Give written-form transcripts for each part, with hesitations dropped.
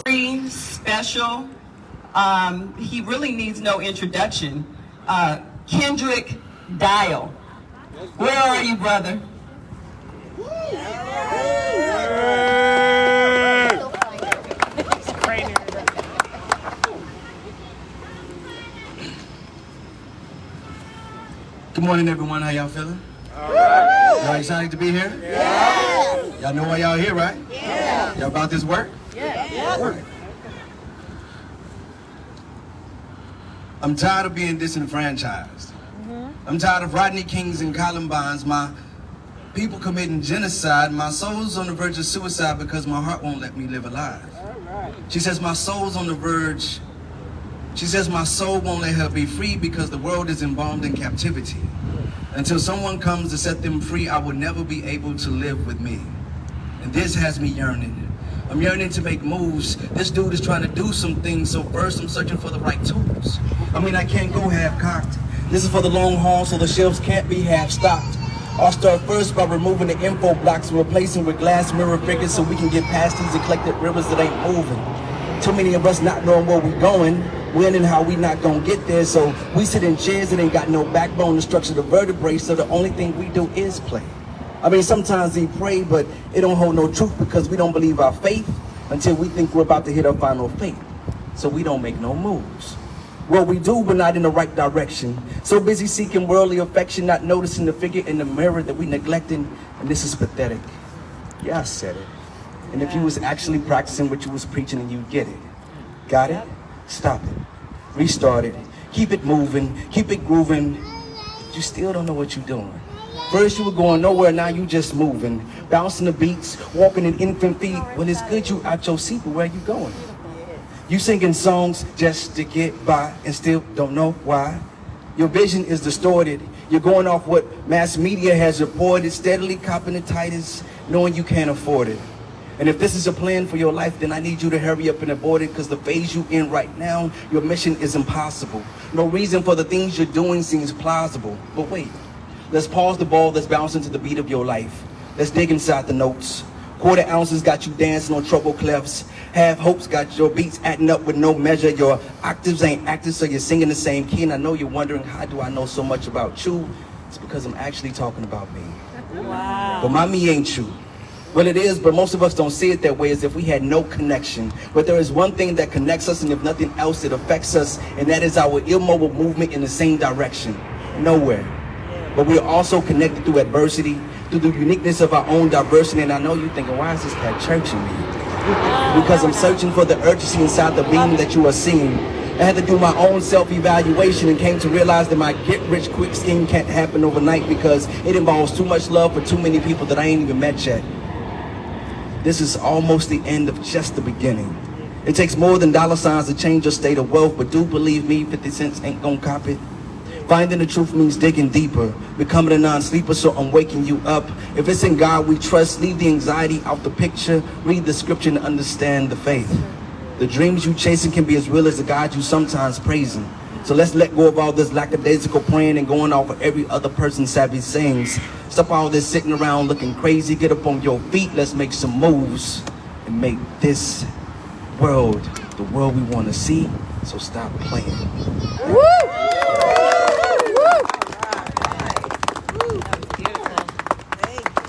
Very special. He really needs no introduction. Kendrick Dial. Where are you, brother? Good morning, everyone. How y'all feeling? All right. Y'all excited to be here? Yeah. Y'all know why y'all here, right? Yeah. Y'all about this work? Yeah. Work. I'm tired of being disenfranchised. I'm tired of Rodney Kings and Columbines, my people committing genocide. My soul's on the verge of suicide because my heart won't let me live alive. She says my soul's on the verge. She says my soul won't let her be free because the world is embalmed in captivity. Until someone comes to set them free, I will never be able to live with me. And this has me yearning. I'm yearning to make moves. This dude is trying to do some things, so first I'm searching for the right tools. I can't go half-cocked. This is for the long haul, so the shelves can't be half-stocked. I'll start first by removing the info blocks and replacing with glass mirror figures so we can get past these eclectic rivers that ain't moving. Too many of us not knowing where we going, when and how we not gonna get there, so we sit in chairs that ain't got no backbone to structure the vertebrae, so the only thing we do is play. Sometimes we pray, but it don't hold no truth because we don't believe our faith until we think we're about to hit our final fate. So we don't make no moves. Well, we do, but not in the right direction. So busy seeking worldly affection, not noticing the figure in the mirror that we neglecting, and this is pathetic. Yeah, I said it. And if you was actually practicing what you was preaching, and you get it. Got it? Stop it. Restart it. Keep it moving. Keep it grooving. You still don't know what you're doing. First you were going nowhere, now you just moving. Bouncing the beats, walking in infant feet. Well, it's good you out your seat, but where you going? You singing songs just to get by and still don't know why. Your vision is distorted. You're going off what mass media has reported, steadily copping the tightest, knowing you can't afford it. And if this is a plan for your life, then I need you to hurry up and abort it, because the phase you in right now, your mission is impossible. No reason for the things you're doing seems plausible. But wait, let's pause the ball that's bouncing to the beat of your life. Let's dig inside the notes. Quarter ounces got you dancing on treble clefs. Half hopes got your beats adding up with no measure. Your octaves ain't active, so you're singing the same key. And I know you're wondering, how do I know so much about you? It's because I'm actually talking about me. Wow. But my me ain't you. Well, it is, but most of us don't see it that way, as if we had no connection. But there is one thing that connects us, and if nothing else, it affects us, and that is our immobile movement in the same direction. Nowhere. But we are also connected through adversity, through the uniqueness of our own diversity. And I know you're thinking, why is this cat churching me? Because I'm searching for the urgency inside the being that you are seeing. I had to do my own self-evaluation and came to realize that my get-rich-quick scheme can't happen overnight, because it involves too much love for too many people that I ain't even met yet. This is almost the end of just the beginning. It takes more than dollar signs to change your state of wealth, but do believe me, 50 cents ain't gonna cop it. Finding the truth means digging deeper, becoming a non-sleeper, so I'm waking you up. If it's in God we trust, leave the anxiety out the picture, read the scripture and understand the faith. The dreams you chasing can be as real as the God you sometimes praising. So let's let go of all this lackadaisical praying and going off of every other person's savvy sayings. Stop all this sitting around looking crazy. Get up on your feet. Let's make some moves and make this world the world we want to see. So stop playing. Woo!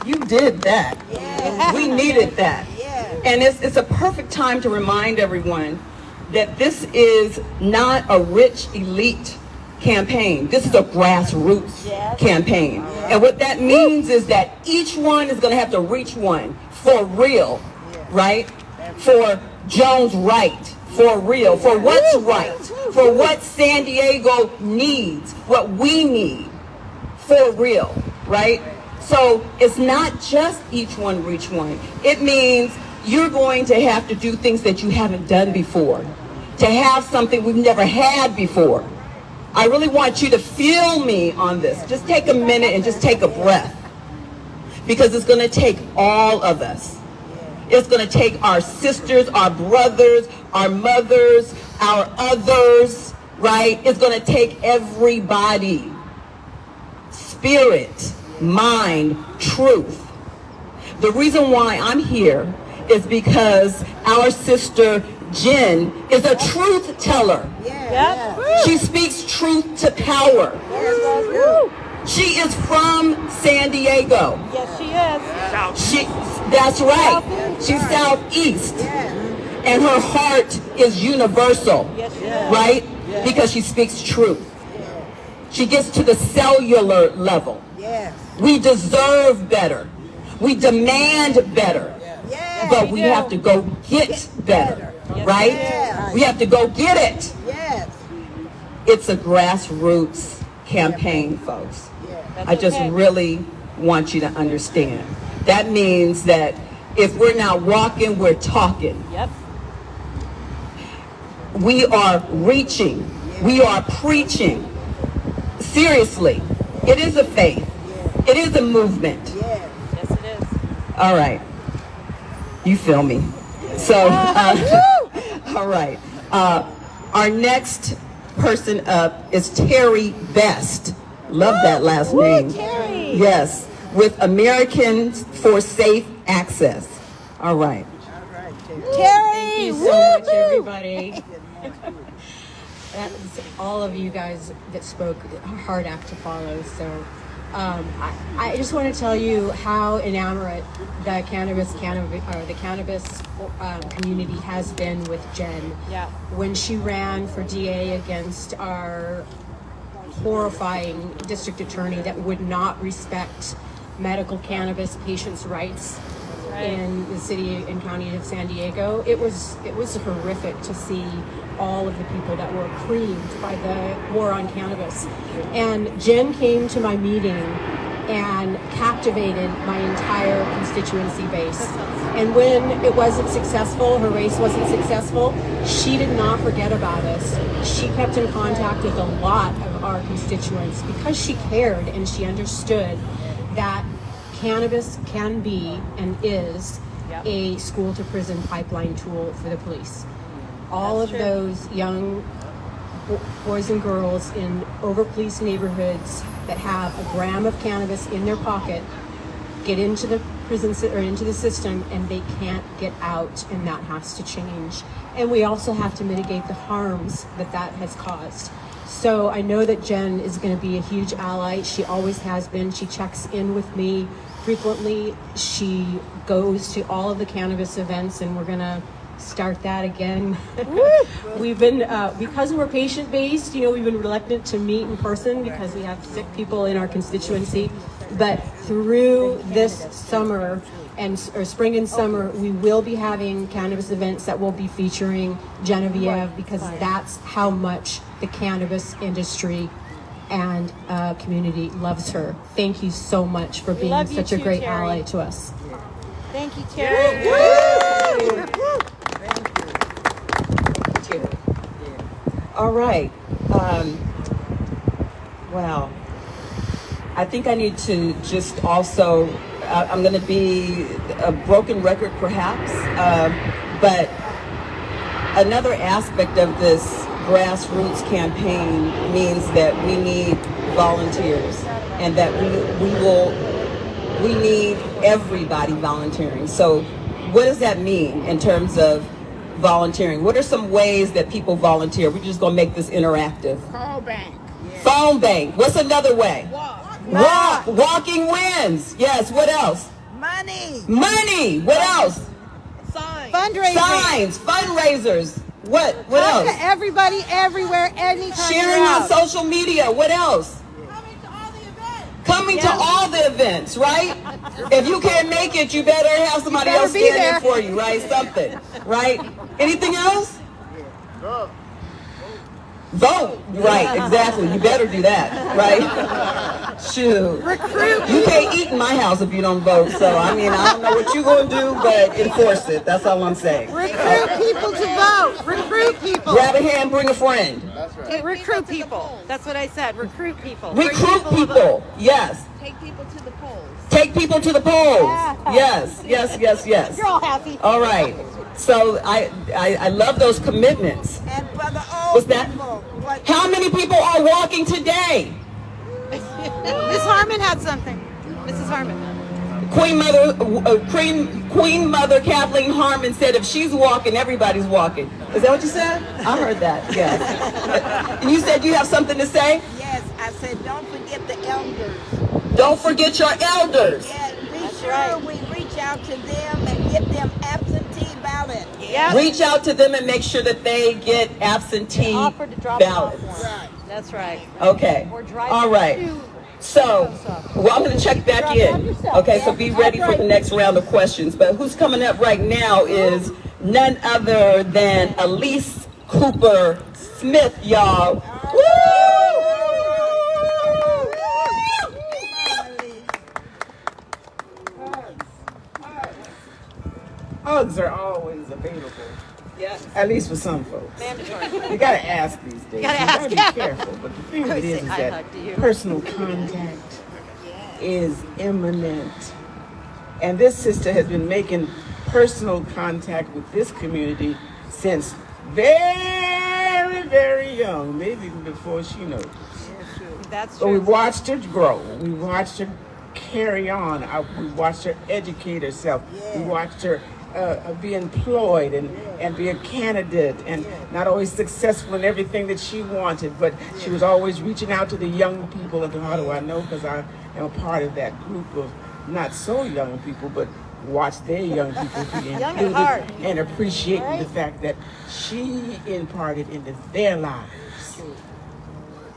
You did that. Yeah. We needed that. Yeah. And it's a perfect time to remind everyone that this is not a rich elite campaign. This is a grassroots campaign. And what that means is that each one is going to have to reach one for real, right? For Jones-Wright, for real, for what's right, for what San Diego needs, what we need, for real, right? So it's not just each one reach one. It means you're going to have to do things that you haven't done before, to have something we've never had before. I really want you to feel me on this. Just take a minute and just take a breath, because it's going to take all of us. It's going to take our sisters, our brothers, our mothers, our others, right? It's going to take everybody. Spirit, mind, truth. The reason why I'm here is because our sister Jen is a truth teller. She speaks truth to power. She is from San Diego. Yes, she is. That's right. She's Southeast. And her heart is universal. Yes, she is. Right? Because she speaks truth. She gets to the cellular level. We deserve better. We demand better. But we have to go get better. Right? We have to go get it. It's a grassroots campaign, folks. I just really want you to understand. That means that if we're not walking, we're talking. Yep. We are reaching. We are preaching. Seriously, it is a faith. It is a movement. Yes, it is. All right. You feel me. So, all right. Our next person up is Terry Best. Love that last name. Terry. Yes, with Americans for Safe Access. All right. Terry. Thank you so much, everybody. That was all of you guys that spoke, a hard act to follow. So I just want to tell you how enamored the cannabis community has been with Jen. Yeah. When she ran for DA against our horrifying district attorney that would not respect medical cannabis patients' rights in the city and county of San Diego, it was horrific to see all of the people that were creamed by the war on cannabis. And Jen came to my meeting and captivated my entire constituency base. And when it wasn't successful, her race wasn't successful, she did not forget about us. She kept in contact with a lot of our constituents because she cared and she understood that cannabis can be and is a school to prison pipeline tool for the police. All of those young boys and girls in over-policed neighborhoods that have a gram of cannabis in their pocket get into the prison or into the system and they can't get out, and that has to change. And we also have to mitigate the harms that has caused. So I know that Jen is going to be a huge ally. She always has been. She checks in with me frequently. She goes to all of the cannabis events, and we're going to start that again. We've been, because we're patient-based, we've been reluctant to meet in person because we have sick people in our constituency. But through this summer or spring and summer, we will be having cannabis events that will be featuring Geneviéve, because that's how much the cannabis industry and community loves her. Thank you so much for being such a great ally to us. Thank you, Terry. All right. Wow. I think I need to just also, I'm going to be a broken record perhaps, but another aspect of this grassroots campaign means that we need volunteers, and that we need everybody volunteering. So what does that mean in terms of volunteering? What are some ways that people volunteer? We're just going to make this interactive. Phone bank. Phone bank. What's another way? Walk. Walking wins. Yes. What else? Money. What else? Fundraising. Signs. Fundraisers. What else? To everybody, everywhere, anytime. Sharing on social media. What else? Coming to all the events, right? If you can't make it, you better have somebody else stand in for you, right? Something, right? Anything else? Vote. Right, exactly. You better do that, right? Shoot. Recruit. You can't eat in my house if you don't vote, so I don't know what you're going to do, but enforce it. That's all I'm saying. Recruit people to vote. Recruit people. Grab a hand, bring a friend. Recruit people. That's what I said. Recruit people. Recruit people. Yes. Take people to the polls. Take people to the polls. Yes. You're all happy. All right. So I love those commitments. And for the old What's that? people. How many people are walking today? Miss Harmon had something. Mrs. Harmon. Queen Mother Kathleen Harmon said if she's walking, everybody's walking. Is that what you said? I heard that, yes. And you said you have something to say? Yes, I said don't forget the elders. Don't forget your elders. Yeah, be sure we reach out to them and get them absentee ballots. Yep. Reach out to them and make sure that they get absentee Offer to drop it off ballots. for 'em. That's right. Okay. Or drive All right. to So, well, I'm going to check back Drop it off in. yourself. Okay, so be ready for the next round of questions. But who's coming up right now is none other than Elise Cooper Smith, y'all. Woo! Hugs are always available. Yes. At least for some folks. mandatory. You gotta ask these days. Gotta ask, be yeah. careful. But the thing of it is Say, "I that hug to you." personal contact is imminent. And this sister has been making personal contact with this community since very, very young, maybe even before she knows. That's But we true. watched her grow. We watched her carry on. We watched her educate herself. We watched her be employed and be a candidate and not always successful in everything that she wanted, but she was always reaching out to the young people. And how do I know? Because I am a part of that group of not so young people, but watch their young people be Young at heart. included and appreciating the fact that she imparted into their lives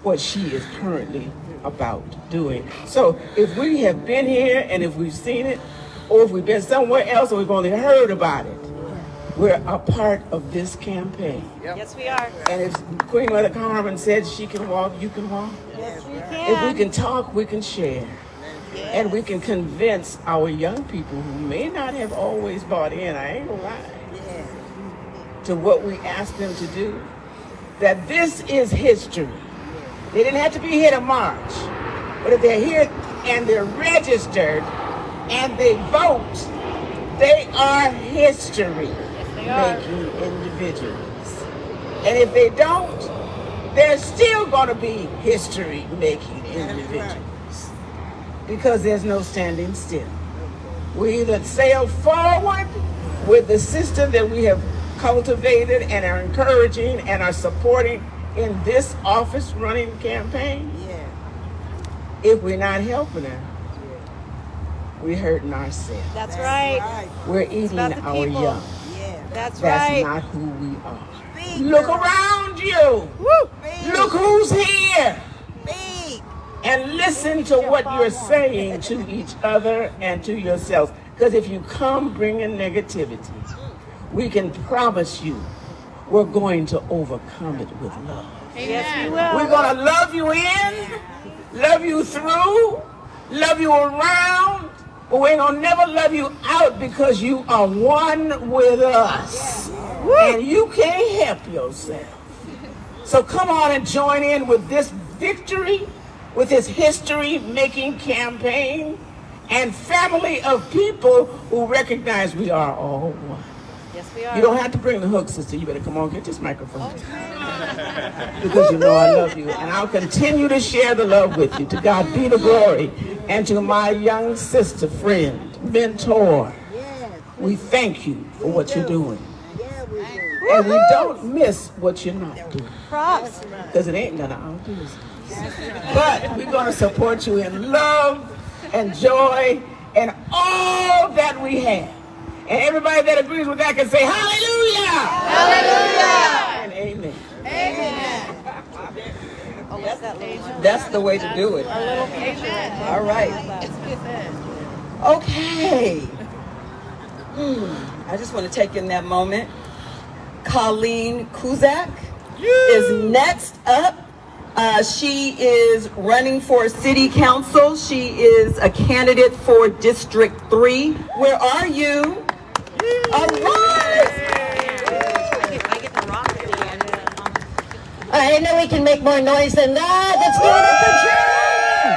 what she is currently about doing. So if we have been here and if we've seen it, or if we've been somewhere else or we've only heard about it, we're a part of this campaign. Yes, we are. And if Queen Mother Carmen said she can walk, you can walk. Yes, we If can. we can talk, we can share. And we can convince our young people who may not have always bought in, I ain't gonna lie, to what we ask them to do, that this is history. They didn't have to be here to march, but if they're here and they're registered and they vote, they are history-making individuals. And if they don't, they're still going to be history-making individuals because there's no standing still. We either sail forward with the system that we have cultivated and are encouraging and are supporting in this office running campaign. If we're not helping her, we're hurting ourselves. That's right. We're eating about the our people. young. That's That's right. not who we are. Look around you. Woo! Look who's here. And listen to what you're saying to each other and to yourselves. Because if you come bringing negativity, we can promise you we're going to overcome it with love. Yes, we will. We're going to love you in, love you through, love you around, but we ain't going to never love you out because you are one with us. And you can't help yourself. So come on and join in with this victory, with this history-making campaign, and family of people who recognize we are all one. Yes, we are. You don't have to bring the hook, sister. You better come on, get this microphone. Because you know I love you. And I'll continue to share the love with you. To God be the glory. And to my young sister, friend, mentor, we thank you for what you're doing. And we don't miss what you're not doing. Props. Because it ain't none of our business. But we're going to support you in love and joy and all that we have. And everybody that agrees with that can say hallelujah! Hallelujah! And amen. That's the way to do it. All right. Okay. I just want to take in that moment. Colleen Kuzak is next up. She is running for city council. She is a candidate for District 3. Where are you? All right. I know we can make more noise than that. Let's do it up for June.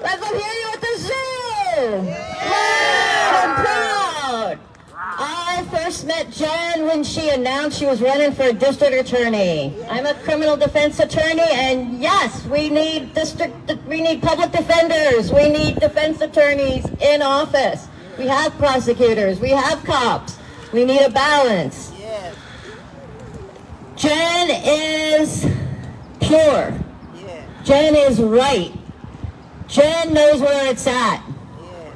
Let them hear you with the Zoom. Loud and proud. I first first met Jen when she announced she was running for district attorney. I'm a criminal defense attorney, and yes, we need public defenders. We need defense attorneys in office. We have prosecutors. We have cops. We need a balance. Yes. Jen is pure. Yes. Jen is right. Jen knows where it's at. Yes.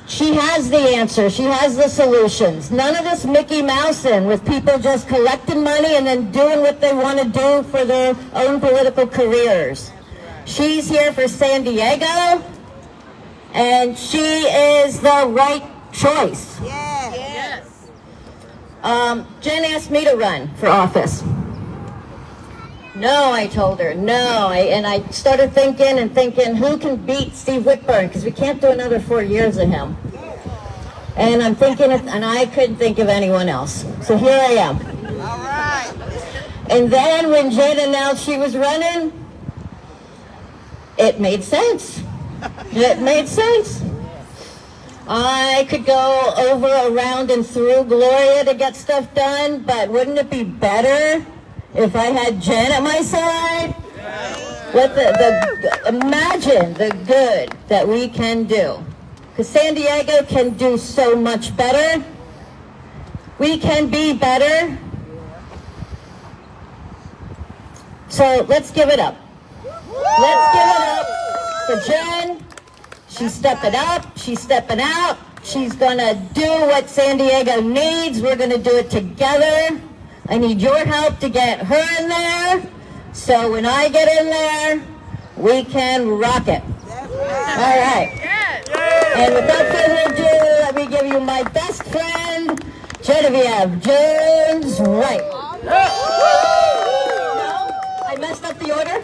She has the answer. She has the solutions. None of this Mickey Mousing with people just collecting money and then doing what they want to do for their own political careers. She's here for San Diego, and she is the right choice. Yes. Jen asked me to run for office. No, I told her, no. And I started thinking, who can beat Steve Whitburn? Because we can't do another 4 years of him. And I'm thinking, and I couldn't think of anyone else. So here I am. All right. And then when Jen announced she was running, it made sense. It made sense. I could go over, around, and through Gloria to get stuff done, but wouldn't it be better if I had Jen at my side? What imagine the good that we can do. Because San Diego can do so much better. We can be better. So let's give it up. Let's give it up for Jen. She's stepping up. She's stepping out. She's going to do what San Diego needs. We're going to do it together. I need your help to get her in there. So when I get in there, we can rock it. All right. And without further ado, let me give you my best friend, Geneviéve Jones-Wright. No? I messed up the order?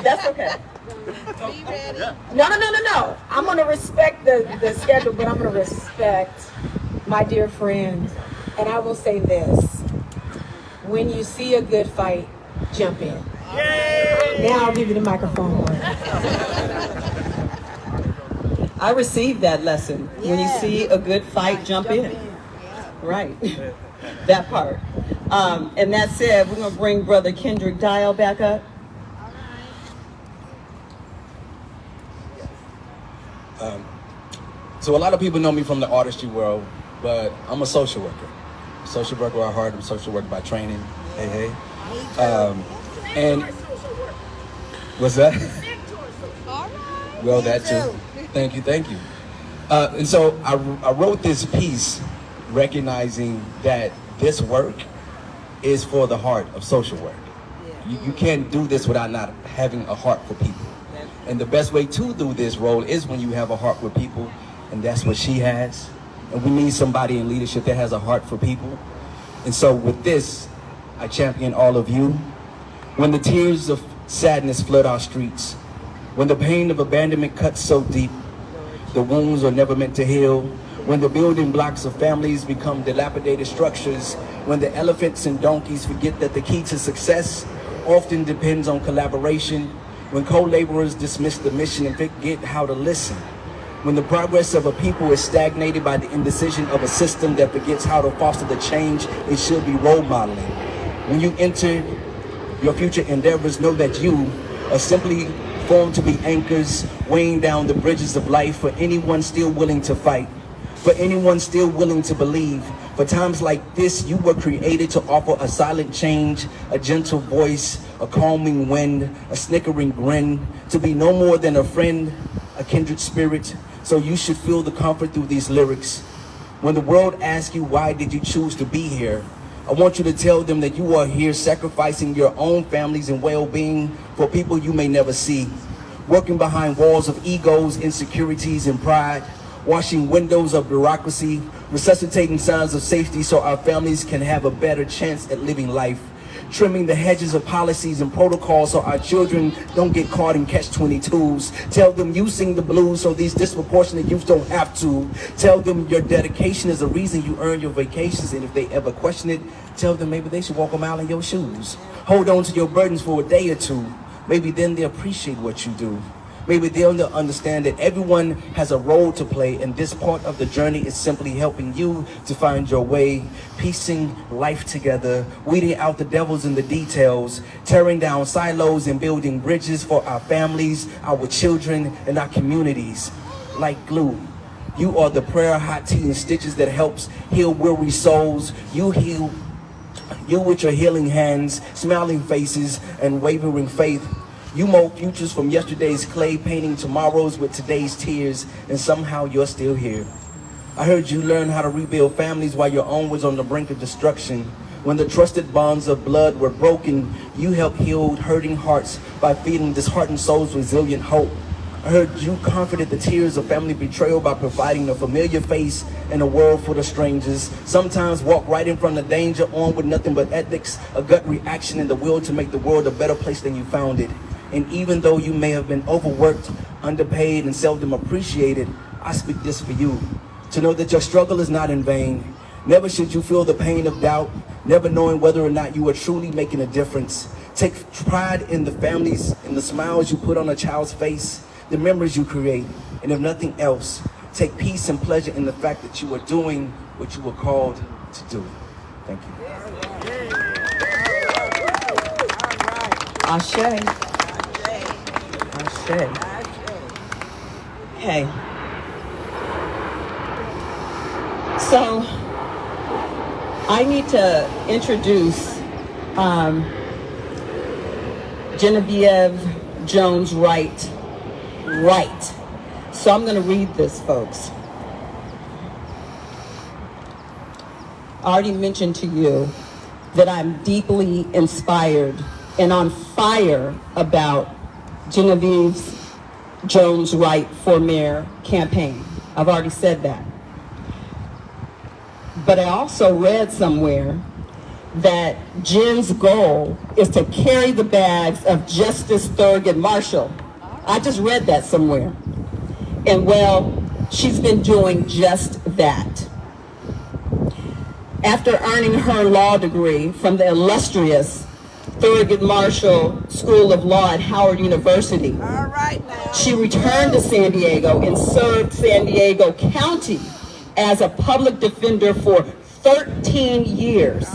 That's okay. No. I'm going to respect the schedule, but I'm going to respect my dear friend. And I will say this. When you see a good fight, jump in. Now I'll give you the microphone. I received that lesson. When you see a good fight, jump in. Right. That part. And that said, we're going to bring Brother Kendrick Dial back up. So a lot of people know me from the artistry world, but I'm a social worker. Social worker at heart, I'm a social worker by training. Hey. And what's that? Well, that too. Thank you. And so I wrote this piece recognizing that this work is for the heart of social work. You can't do this without not having a heart for people. And the best way to do this role is when you have a heart with people, and that's what she has. And we need somebody in leadership that has a heart for people. And so with this, I champion all of you. When the tears of sadness flood our streets, when the pain of abandonment cuts so deep, the wounds are never meant to heal, when the building blocks of families become dilapidated structures, when the elephants and donkeys forget that the key to success often depends on collaboration, when co-laborers dismiss the mission and forget how to listen, when the progress of a people is stagnated by the indecision of a system that forgets how to foster the change it should be role modeling. When you enter your future endeavors, know that you are simply formed to be anchors weighing down the bridges of life for anyone still willing to fight, for anyone still willing to believe. For times like this, you were created to offer a silent change, a gentle voice, a calming wind, a snickering grin, to be no more than a friend, a kindred spirit. So you should feel the comfort through these lyrics. When the world asks you, why did you choose to be here? I want you to tell them that you are here sacrificing your own families and well-being for people you may never see. Working behind walls of egos, insecurities, and pride. Washing windows of bureaucracy. Resuscitating signs of safety so our families can have a better chance at living life. Trimming the hedges of policies and protocols so our children don't get caught in catch-22s. Tell them you sing the blues so these disproportionate youth don't have to. Tell them your dedication is the reason you earn your vacations, and if they ever question it, tell them maybe they should walk a mile in your shoes. Hold on to your burdens for a day or two. Maybe then they appreciate what you do. Maybe they'll understand that everyone has a role to play, and this part of the journey is simply helping you to find your way, piecing life together, weeding out the devils in the details, tearing down silos and building bridges for our families, our children, and our communities. Like glue, you are the prayer, hot tea, and stitches that helps heal weary souls. You with your healing hands, smiling faces, and wavering faith. You mold futures from yesterday's clay, painting tomorrows with today's tears, and somehow you're still here. I heard you learn how to rebuild families while your own was on the brink of destruction. When the trusted bonds of blood were broken, you helped heal hurting hearts by feeding disheartened souls resilient hope. I heard you comforted the tears of family betrayal by providing a familiar face in a world full of strangers. Sometimes walk right in front of danger, on with nothing but ethics, a gut reaction, and the will to make the world a better place than you found it. And even though you may have been overworked, underpaid, and seldom appreciated, I speak this for you, to know that your struggle is not in vain. Never should you feel the pain of doubt, never knowing whether or not you are truly making a difference. Take pride in the families, in the smiles you put on a child's face, the memories you create, and if nothing else, take peace and pleasure in the fact that you are doing what you were called to do. Thank you. Ashe. Ashe. Okay. So, I need to introduce Geneviéve Jones-Wright. Right. So I'm going to read this, folks. I already mentioned to you that I'm deeply inspired and on fire about Geneviéve Jones-Wright for Mayor campaign. I've already said that. But I also read somewhere that Jen's goal is to carry the bags of Justice Thurgood Marshall. I just read that somewhere. And well, she's been doing just that. After earning her law degree from the illustrious Thurgood Marshall School of Law at Howard University, she returned to San Diego and served San Diego County as a public defender for 13 years.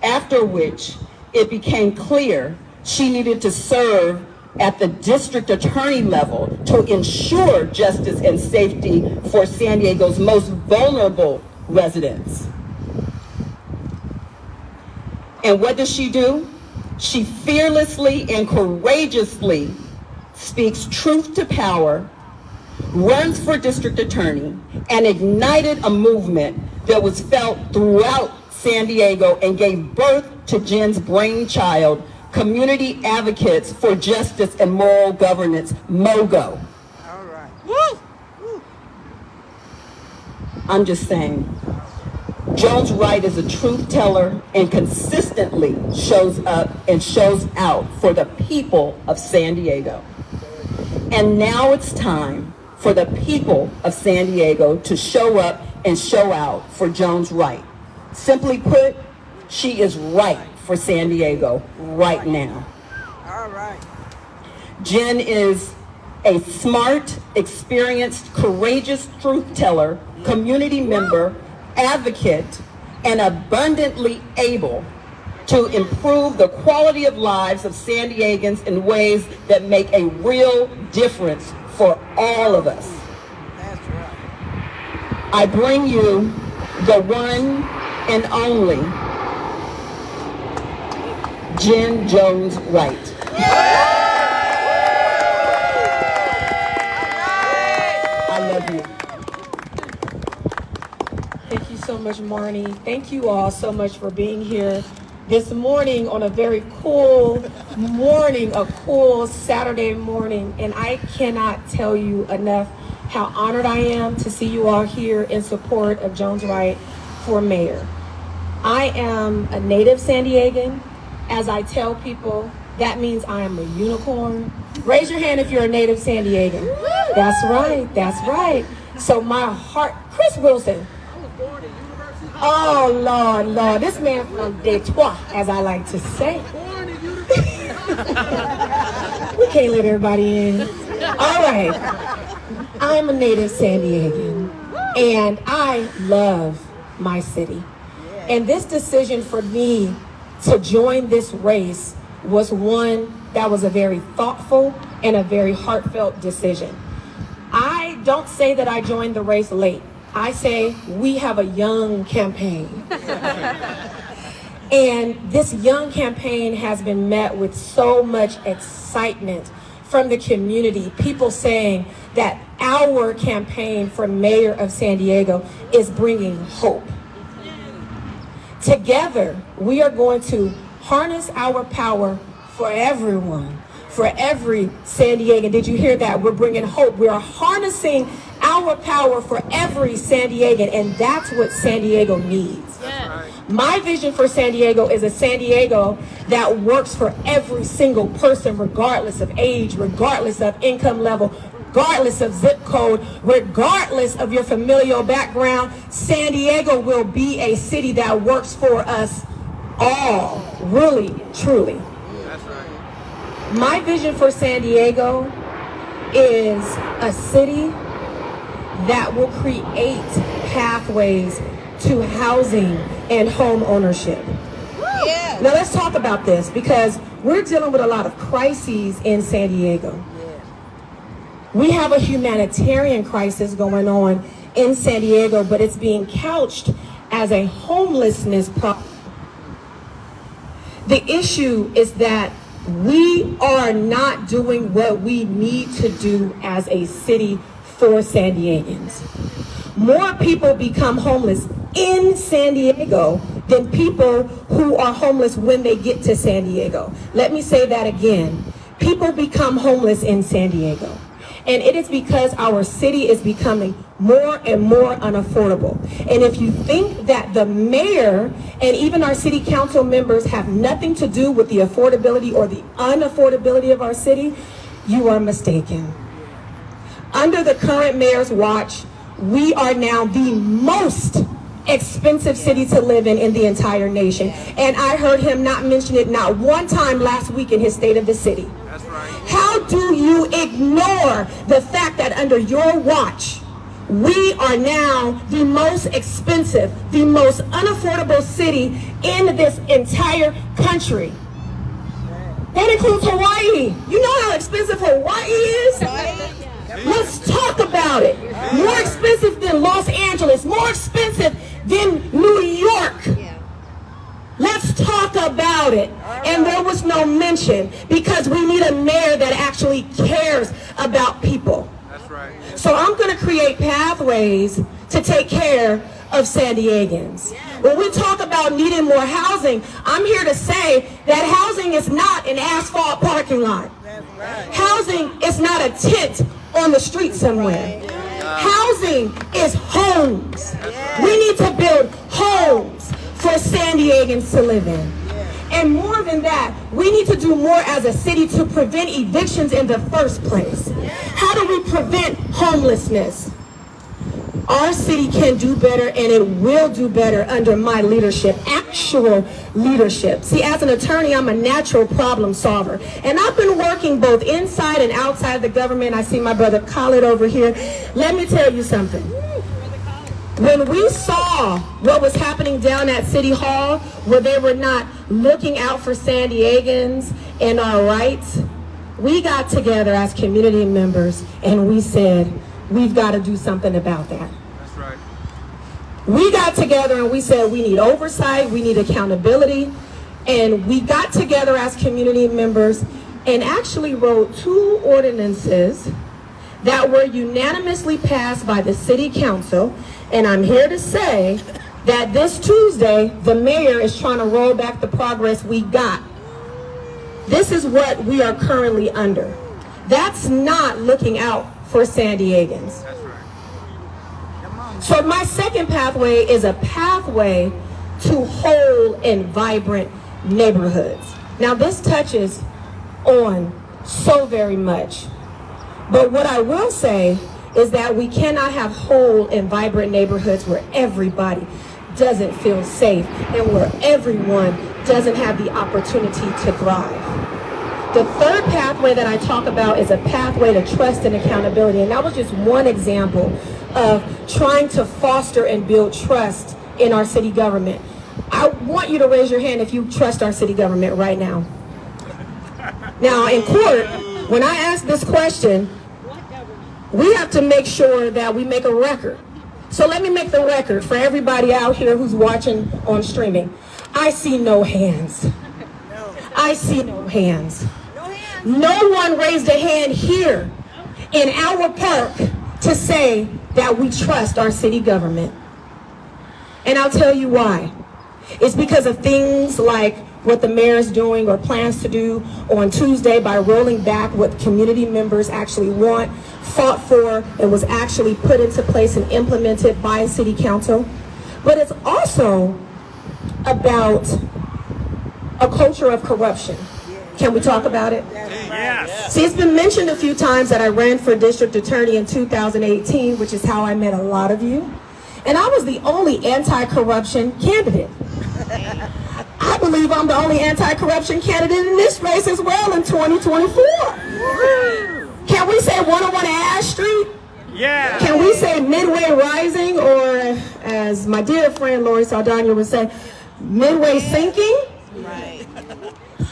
After which it became clear she needed to serve at the district attorney level to ensure justice and safety for San Diego's most vulnerable residents. And what does she do? She fearlessly and courageously speaks truth to power, runs for district attorney, and ignited a movement that was felt throughout San Diego and gave birth to Jen's brainchild, Community Advocates for Justice and Moral Governance, MOGO. All right. Woo! I'm just saying, Jones-Wright is a truth teller and consistently shows up and shows out for the people of San Diego. And now it's time for the people of San Diego to show up and show out for Jones-Wright. Simply put, she is right for San Diego right now. All right. Jen is a smart, experienced, courageous truth teller, community member, advocate, and abundantly able to improve the quality of lives of San Diegans in ways that make a real difference for all of us. That's right. I bring you the one and only Jen Jones-Wright. I love you. Thank you so much, Marnie. Thank you all so much for being here this morning on a very cool morning, a cool Saturday morning. And I cannot tell you enough how honored I am to see you all here in support of Jones-Wright for mayor. I am a native San Diegan. As I tell people, that means I am a unicorn. Raise your hand if you're a native San Diegan. That's right, that's right. So my heart, Chris Wilson. Oh, Lord, this man from Detroit, as I like to say. We can't let everybody in. All right. I'm a native San Diegan, and I love my city. And this decision for me to join this race was one that was a very thoughtful and a very heartfelt decision. I don't say that I joined the race late. I say we have a young campaign. And this young campaign has been met with so much excitement from the community. People saying that our campaign for mayor of San Diego is bringing hope. Together, we are going to harness our power for everyone, for every San Diegan. Did you hear that? We're bringing hope. We are harnessing our power for every San Diegan, and that's what San Diego needs. Yes. My vision for San Diego is a San Diego that works for every single person, regardless of age, regardless of income level, regardless of zip code, regardless of your familial background. San Diego will be a city that works for us all, really, truly. That's right. My vision for San Diego is a city that will create pathways to housing and home ownership. Yeah. Now let's talk about this, because we're dealing with a lot of crises in San Diego. We have a humanitarian crisis going on in San Diego, but it's being couched as a homelessness problem. The issue is that we are not doing what we need to do as a city for San Diegans. More people become homeless in San Diego than people who are homeless when they get to San Diego. Let me say that again. People become homeless in San Diego. And it is because our city is becoming more and more unaffordable. And if you think that the mayor and even our city council members have nothing to do with the affordability or the unaffordability of our city, you are mistaken. Under the current mayor's watch, we are now the most expensive city to live in the entire nation. And I heard him not mention it not one time last week in his State of the City. That's right. How do you ignore the fact that under your watch, we are now the most expensive, the most unaffordable city in this entire country? That includes Hawaii. You know how expensive Hawaii is? Let's talk about it. More expensive than Los Angeles, more expensive than New York. Let's talk about it. And there was no mention, because we need a mayor that actually cares about people. That's right. So I'm going to create pathways to take care of San Diegans. When we talk about needing more housing, I'm here to say that housing is not an asphalt parking lot. Housing is not a tent on the street somewhere. Housing is homes. We need to build homes for San Diegans to live in. And more than that, we need to do more as a city to prevent evictions in the first place. How do we prevent homelessness? Our city can do better, and it will do better under my leadership, actual leadership. See, as an attorney, I'm a natural problem solver. And I've been working both inside and outside the government. I see my brother Khalid over here. Let me tell you something. When we saw what was happening down at City Hall, where they were not looking out for San Diegans and our rights, we got together as community members and we said, we've got to do something about that. That's right. We got together and we said we need oversight, we need accountability, and we got together as community members and actually wrote 2 ordinances that were unanimously passed by the city council. And I'm here to say that this Tuesday, the mayor is trying to roll back the progress we got. This is what we are currently under. That's not looking out for San Diegans. That's right. So my second pathway is a pathway to whole and vibrant neighborhoods. Now this touches on so very much. But what I will say is that we cannot have whole and vibrant neighborhoods where everybody doesn't feel safe and where everyone doesn't have the opportunity to thrive. The third pathway that I talk about is a pathway to trust and accountability. And that was just one example of trying to foster and build trust in our city government. I want you to raise your hand if you trust our city government right now. Now, in court, when I ask this question, we have to make sure that we make a record. So let me make the record for everybody out here who's watching on streaming. I see no hands. I see no hands. No one raised a hand here in our park to say that we trust our city government. And I'll tell you why. It's because of things like what the mayor is doing or plans to do on Tuesday by rolling back what community members actually want, fought for, and was actually put into place and implemented by city council. But it's also about a culture of corruption. Can we talk about it? Yes. See, it's been mentioned a few times that I ran for district attorney in 2018, which is how I met a lot of you. And I was the only anti-corruption candidate. I believe I'm the only anti-corruption candidate in this race as well in 2024. Can we say 101 Ash Street? Yeah. Can we say Midway Rising, or as my dear friend Lori Saldana would say, Midway Sinking? Right.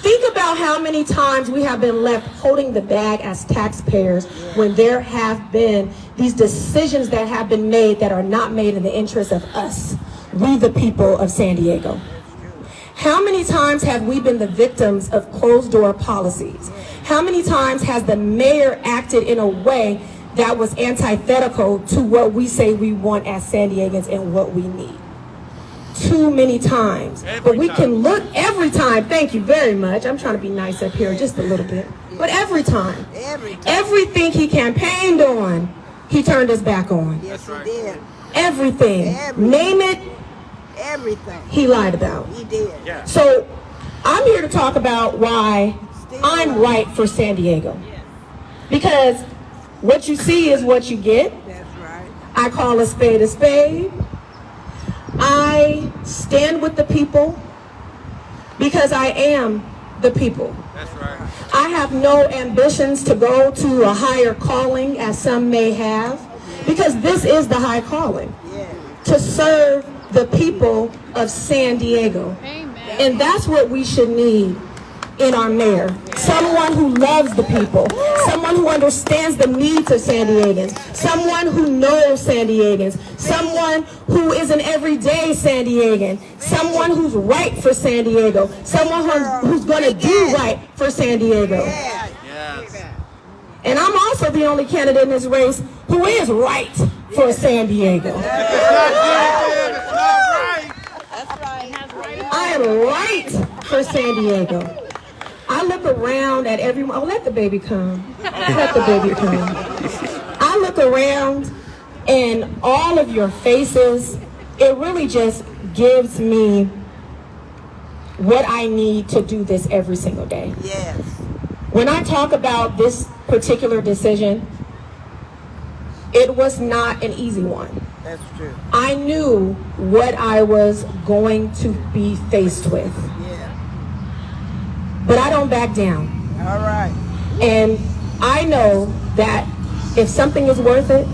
Think about how many times we have been left holding the bag as taxpayers when there have been these decisions that have been made that are not made in the interest of us, we the people of San Diego. How many times have we been the victims of closed-door policies? How many times has the mayor acted in a way that was antithetical to what we say we want as San Diegans and what we need? Too many times. But we can look every time. Thank you very much. I'm trying to be nice up here just a little bit. But every time. Everything he campaigned on, he turned his back on. Yes, he did. Everything. Name it. Everything. He lied about. He did. Yeah. So I'm here to talk about why I'm right for San Diego. Because what you see is what you get. That's right. I call a spade a spade. I stand with the people because I am the people. That's right. I have no ambitions to go to a higher calling as some may have, because this is the high calling. To serve the people of San Diego. Amen. And that's what we should need in our mayor. Someone who loves the people. Someone who understands the needs of San Diegans. Someone who knows San Diegans. Someone who is an everyday San Diegan. Someone who's right for San Diego. Someone who's going to do right for San Diego. And I'm also the only candidate in this race who is right for San Diego. I am right for San Diego. I look around at everyone. Oh, let the baby come. Let the baby come. I look around and all of your faces, it really just gives me what I need to do this every single day. Yes. When I talk about this particular decision, it was not an easy one. That's true. I knew what I was going to be faced with. Yeah. But I don't back down. All right. And I know that if something is worth it,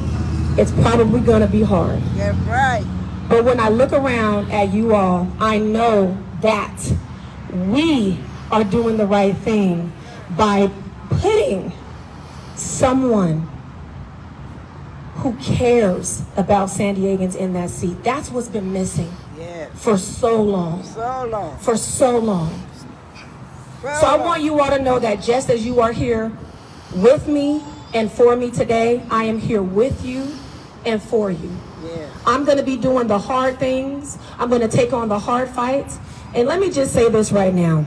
it's probably going to be hard. That's right. But when I look around at you all, I know that we are doing the right thing by putting someone who cares about San Diegans in that seat. That's what's been missing for so long. So long. For so long. So I want you all to know that just as you are here with me and for me today, I am here with you and for you. Yeah. I'm going to be doing the hard things. I'm going to take on the hard fights. And let me just say this right now.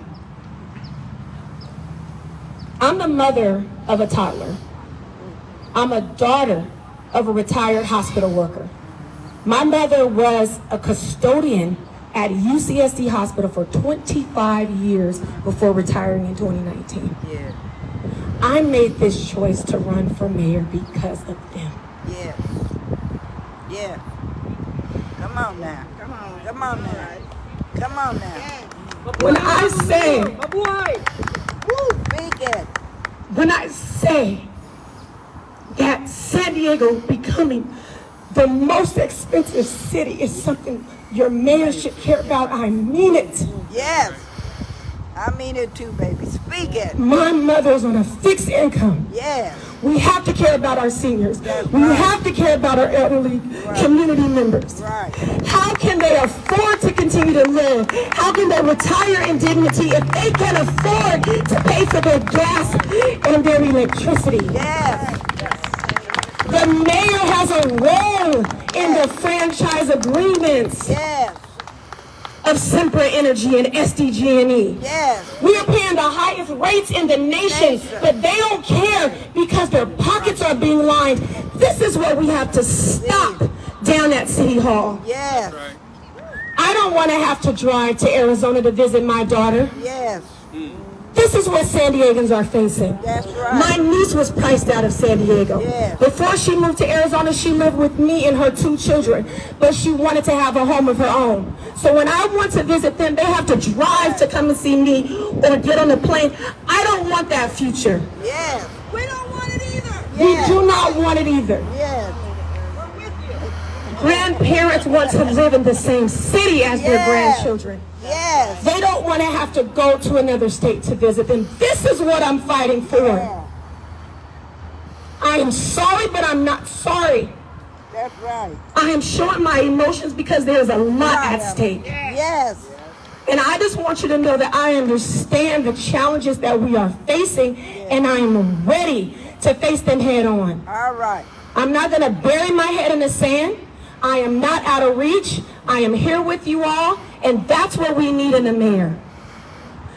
I'm the mother of a toddler. I'm a daughter of a retired hospital worker. My mother was a custodian at UCSD Hospital for 25 years before retiring in 2019. Yeah. I made this choice to run for mayor because of them. Yeah. Yeah. Come on now. Come on. Come on now. Come on now. When I say, Woo, big it. When I say that San Diego becoming the most expensive city is something your mayor should care about, I mean it. Yes. I mean it too, baby. Speak it. My mother's on a fixed income. Yes. We have to care about our seniors. That's We right. have to care about our elderly community members. Right. How can they afford to continue to live? How can they retire in dignity if they can't afford to pay for their gas and their electricity? Yes. The mayor has a role in the franchise agreements Yes. of Sempra Energy and SDG&E. Yes. We are paying the highest rates in the nation, Nation. but they don't care because their pockets are being lined. This is what we have to stop down at City Hall. Yes. I don't want to have to drive to Arizona to visit my daughter. Yes. This is what San Diegans are facing. That's right. My niece was priced out of San Diego. Yeah. Before she moved to Arizona, she lived with me and her 2 children, but she wanted to have a home of her own. So when I want to visit them, they have to drive to come and see me or get on a plane. I don't want that future. Yes. We don't want it either. We do not want it either. Yes. Grandparents want to live in the same city as their Yeah. grandchildren. Yes. They don't want to have to go to another state to visit them. This is what I'm fighting for. Yeah. I am sorry, but I'm not sorry. That's right. I am showing my emotions because there's a lot at stake. Yes. And I just want you to know that I understand the challenges that we are facing, and I am ready to face them head on. All right. I'm not going to bury my head in the sand. I am not out of reach. I am here with you all, and that's what we need in a mayor.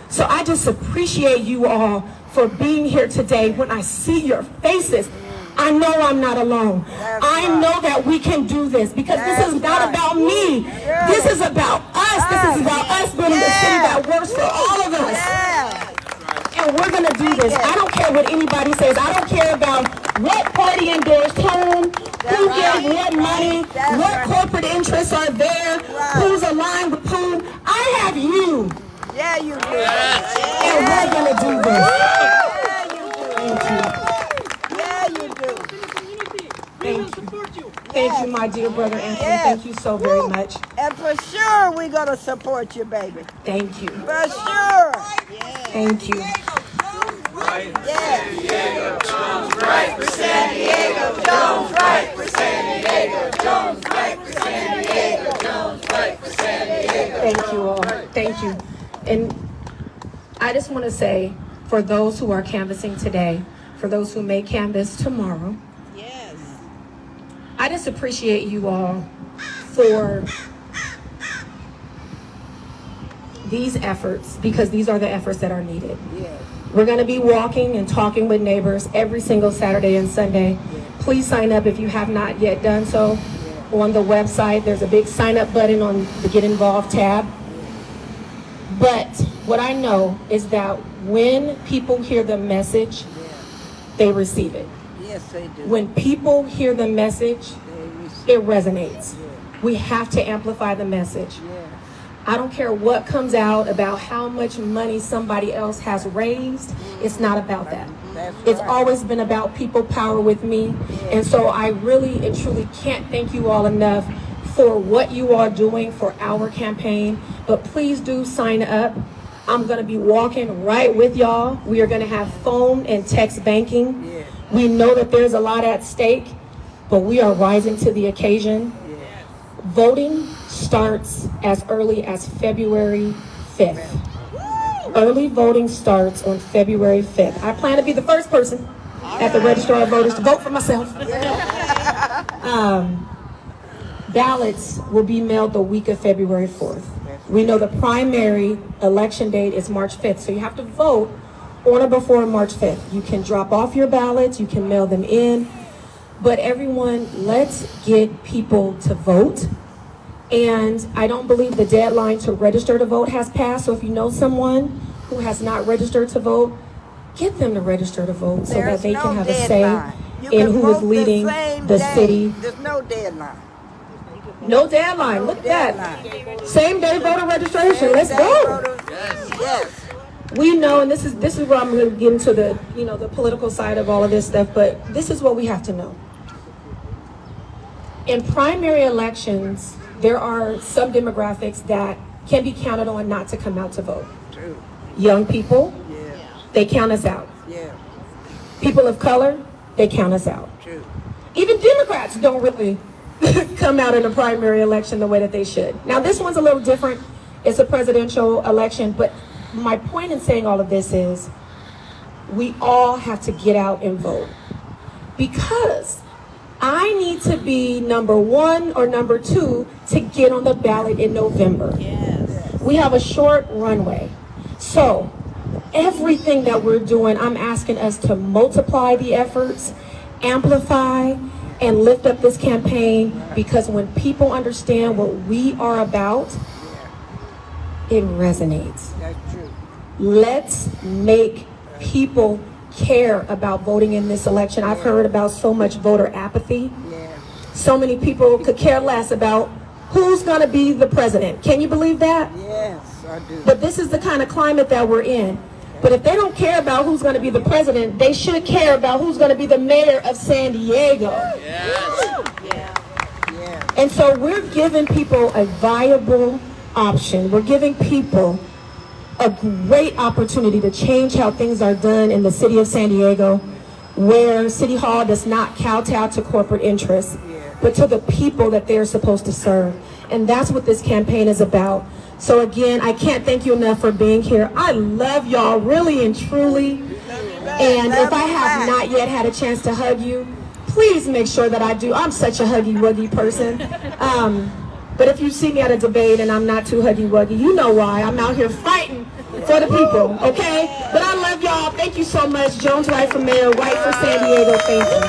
So I just appreciate you all for being here today. When I see your faces, I know I'm not alone. That's I right. know that we can do this because this is That's not right. about me. Yeah. This is about us. This is about us building the city Yeah. that works for all of us. Yeah. And we're going to do this. I don't care what anybody says. I don't care about what party endorsed whom, who right. gave what money, That's what right. corporate interests are there, Right. who's aligned with whom. I have you, Yeah, you do. and we're going to do this. Yeah, you do. Thank you. Yeah, you do. Thank you. Thank you, my dear brother Anthony. Yeah. Thank you so very Woo. much. And for sure, we're going to support you, baby. Thank you. For sure. Thank you. Yeah. Thank you all. Thank you. And I just want to say, for those who are canvassing today, for those who may canvass tomorrow, Yes. I just appreciate you all for these efforts, because these are the efforts that are needed. Yes. We're going to be walking and talking with neighbors every single Saturday and Sunday. Please sign up if you have not yet done so. On the website, there's a big sign up button on the Get Involved tab. But what I know is that when people hear the message, they receive it. Yes, they do. When people hear the message, They it resonates. We have to amplify the message. Yeah. I don't care what comes out about how much money somebody else has raised. It's not about that. That's It's right. always been about people power with me. And so I really and truly can't thank you all enough for what you are doing for our campaign. But please do sign up. I'm going to be walking right with y'all. We are going to have phone and text banking. Yeah. We know that there's a lot at stake, but we are rising to the occasion. Voting starts as early as February 5th. Early voting starts on February 5th. I plan to be the first person at the Registrar of Voters to vote for myself. Ballots will be mailed the week of February 4th. We know the primary election date is March 5th, so you have to vote on or before March 5th. You can drop off your ballots, you can mail them in, but everyone, let's get people to vote. And I don't believe the deadline to register to vote has passed, so if you know someone who has not registered to vote, get them to register to vote so that There's they no can have a deadline. say You in can who is vote leading same the day. city. There's no deadline. No deadline, look at that. Same day voter registration, let's Day go. voters- Yes. We know, and this is where I'm going to get into the the political side of all of this stuff, but this is what we have to know. In primary elections, there are some demographics that can be counted on not to come out to vote. True. Young people, Yeah. they count us out. Yeah. People of color, they count us out. True. Even Democrats don't really come out in a primary election the way that they should. Now, this one's a little different. It's a presidential election, but my point in saying all of this is we all have to get out and vote, because I need to be number 1 or number 2 to get on the ballot in November. Yes. We have a short runway. So everything that we're doing, I'm asking us to multiply the efforts, amplify, and lift up this campaign, because when people understand what we are about, it resonates. That's true. Let's make people care about voting in this election. I've heard about so much voter apathy. Yeah. So many people could care less about who's going to be the president. Can you believe that? Yes, I do. But this is the kind of climate that we're in. But if they don't care about who's going to be the president, they should care about who's going to be the mayor of San Diego. Yeah. Yeah. And so we're giving people a viable option. We're giving people a great opportunity to change how things are done in the city of San Diego, where City Hall does not kowtow to corporate interests, but to the people that they're supposed to serve. And that's what this campaign is about. So again, I can't thank you enough for being here. I love y'all really and truly. And if I have not yet had a chance to hug you, please make sure that I do. I'm such a huggy-wuggy person. But if you see me at a debate and I'm not too huggy-wuggy, you know why. I'm out here fighting for the people, okay? But I love y'all. Thank you so much. Jones-Wright for mayor, White for San Diego. Thank you.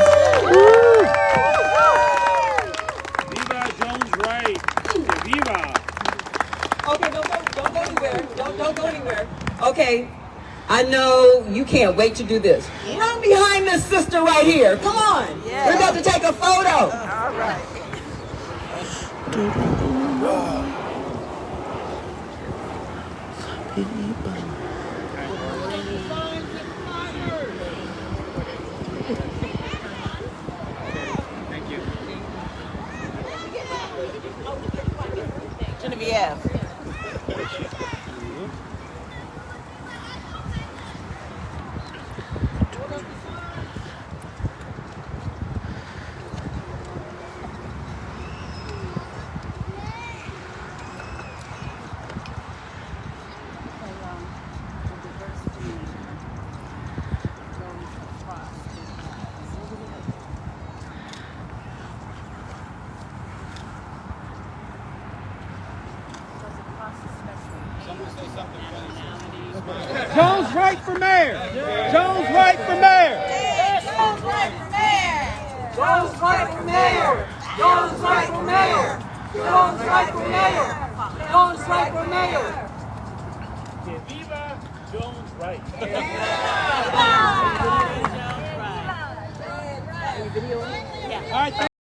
Viva Jones-Wright. Viva. Okay, don't go anywhere. Don't go anywhere. Okay, I know you can't wait to do this. Run behind this sister right here. Come on. Yeah. We're about to take a photo. All right. Thank you. Geneviéve. Jones-Wright for mayor. Jones-Wright for mayor. Jones-Wright for mayor. Jones-Wright for mayor. Jones-Wright for mayor. Jones-Wright for mayor. Jones-Wright for mayor. Viva Jones-Wright. All right.